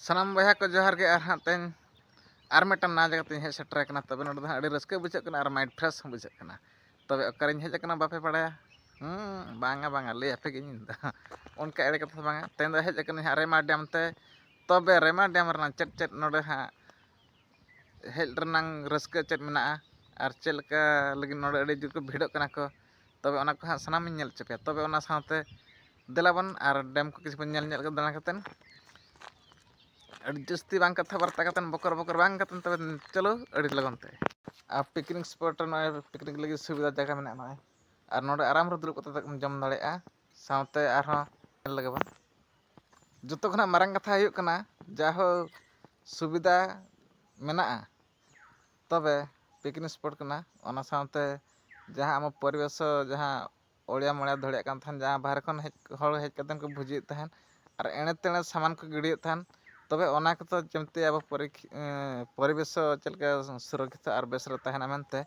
Sanam baya ko johar ge ar haten ar metam na jaga tin he setre kana tobe node adi raske bujak kana ar mind fresh bujak kana tobe okariñ hej kana bape padaya banga banga le ape ge nin onka ere katha banga ten do hej kana Rema Dam te tobe Rema Dam rena chet chet node ha hej renang raske chet mena ar chet leka lagi node adi jur ko bhidok kana ko tobe ona ko ha sanam iñ ñel chepya tobe ona saute delabon ar dam ko kisi bon ñel ñel dana katen adi jasti bang katha barta katen bokor bokor bang katen tobe chalo adi lagon te a picnic spot no picnic lagi subida jaga mena no ar node aram ro duruk kata jom daᱲᱮᱜᱼᱟ saute arho ñel lage bon joto khona marang katha huyuk kana jaho subida mena tobe picnic spot kana ona saute jaha amo poribeso jaha olia molia dhड़िया kan than jaha bahar khon hol hej katen ko bhujit tahen ar ene tene saman ko gidiyet tahen tobe ona ko to jemte abo poribeso chelka surakshita ar besra tahena mente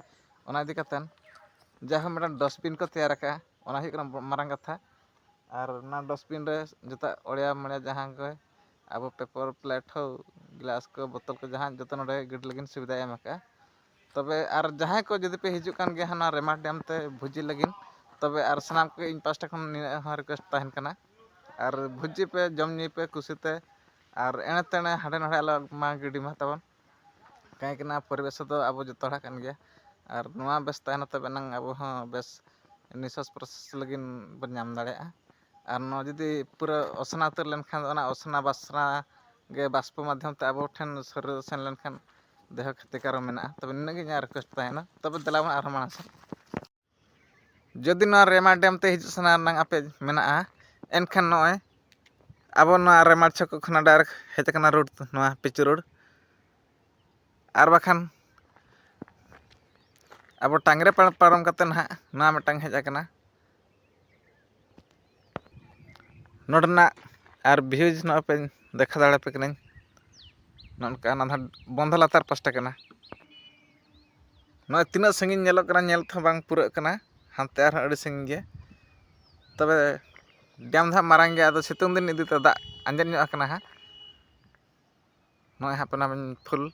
ona idi katen jaho medan dustbin ko teyar ka ona huyuk kana marang katha ar na dustbin re jota olia molia jaha ko abo paper plate ho glass ko botol ko jaha joto node gid lagin subida em ka tobe ar jaha ko jodi pe hijuk kan ge hana Rema Dam te bhuji lagin tobe ar sanam ko iñ pasta khon request tahen kana ar bhuji pe jom ñi pe kusite ar ene tene hande node alo ma gidi ma tabon kahe kana poribesh do abo joto hora kan ge ar noa bes tahena tobe nang abo ho bes nisas process lagin bon ñam daᱲᱮᱜᱼᱟ ar no jodi pura osna utar len khan ona osna basra ge baspo madhyam te abo then sore sen len khan deho khatikar mena tobe ninage iña request tahena tobe delabon ar mana jodi no Rema Dam te hijuk sana nang ape mena enkhan noy abo no Rema Chok khona direct hej kana road no pichu road ar bakhan abo tangre param katen ha na metang hej akana nodna ar views no pe dekha dare pe kanañ nonka na bondho latar pasta kana no tina sangin ñelok kana ñel tho bang pura kana hante ar adi sangin ge tobe dam dha marang ge ado situng din idi te dak anjen ñok akana ha noy hapena full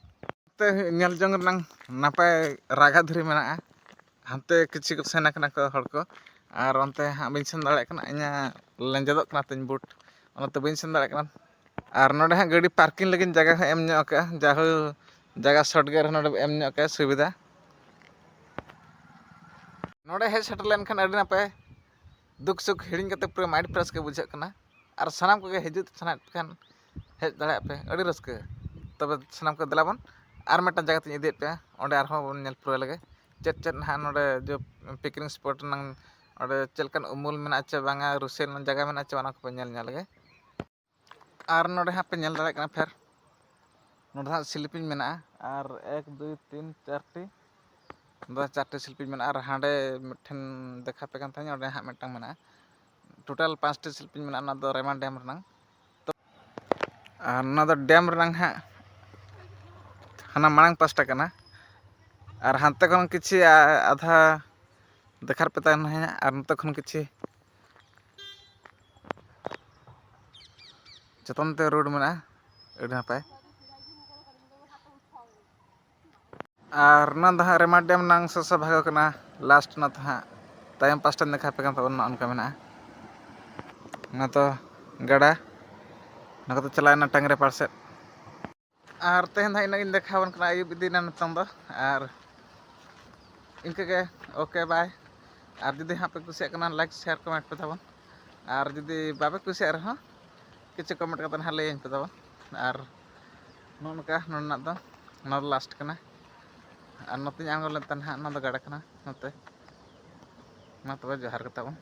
te ñel jong nang napay raga dhuri mena hante kichi ko sen akana ko hor ko ar onte ha bañ sen daᱲᱮᱜ kana iña lenjedok kana tin boot onate bañ sen daᱲᱮᱜ kana ar node ha gadi parking lagin jaga ho em ñok ka jaho jaga short ge node em ñok ka subida node hej setter len khan adi napay duk suk hiring kate pura mind fresh ge bujhak kana ar sanam ko ge hijut sanat khan hej daᱲᱮᱜ pe adi raska tobe sanam ko delabon ar metan jaga tin idiyet pe onde ar ho bon ñel pura lage chet chet ha node jo picnic spot nang ode chelkan umul mena che banga rusel jaga mena che ona ko ñel ñal ge ar node ha pe ñel daᱲᱮᱜ kana fer node ha sleeping mena ar 1 2 3 4 ti do 4 ti sleeping mena ar hande mithen dekha pe kan tanya ode ha metang mena total 5 ti sleeping mena na do Rema Dam renang ar na do dam renang ha hana marang pasta kana ar hante kon kichi adha dekhar pe tan ha ar note khon kichi cheton te road mena adi napay ar na do Rema Dam nang sasa bhago kana last na to ha tayam pasta dekha pe kan tabon onka mena na to gada na ko chalay na tangre parset ar tehen ha inagin dekhawan kana ayub idina nitong do ar inka ge okay bye ar jodi ha pe kusiyak kana like share comment pe tabon ar jodi babe kusiyak reho kichu comment katen ha lay pe tabon ar nonka nonna do no last kana ar note ñam len tan ha no do gada kana note ma tobe johar ka tabon।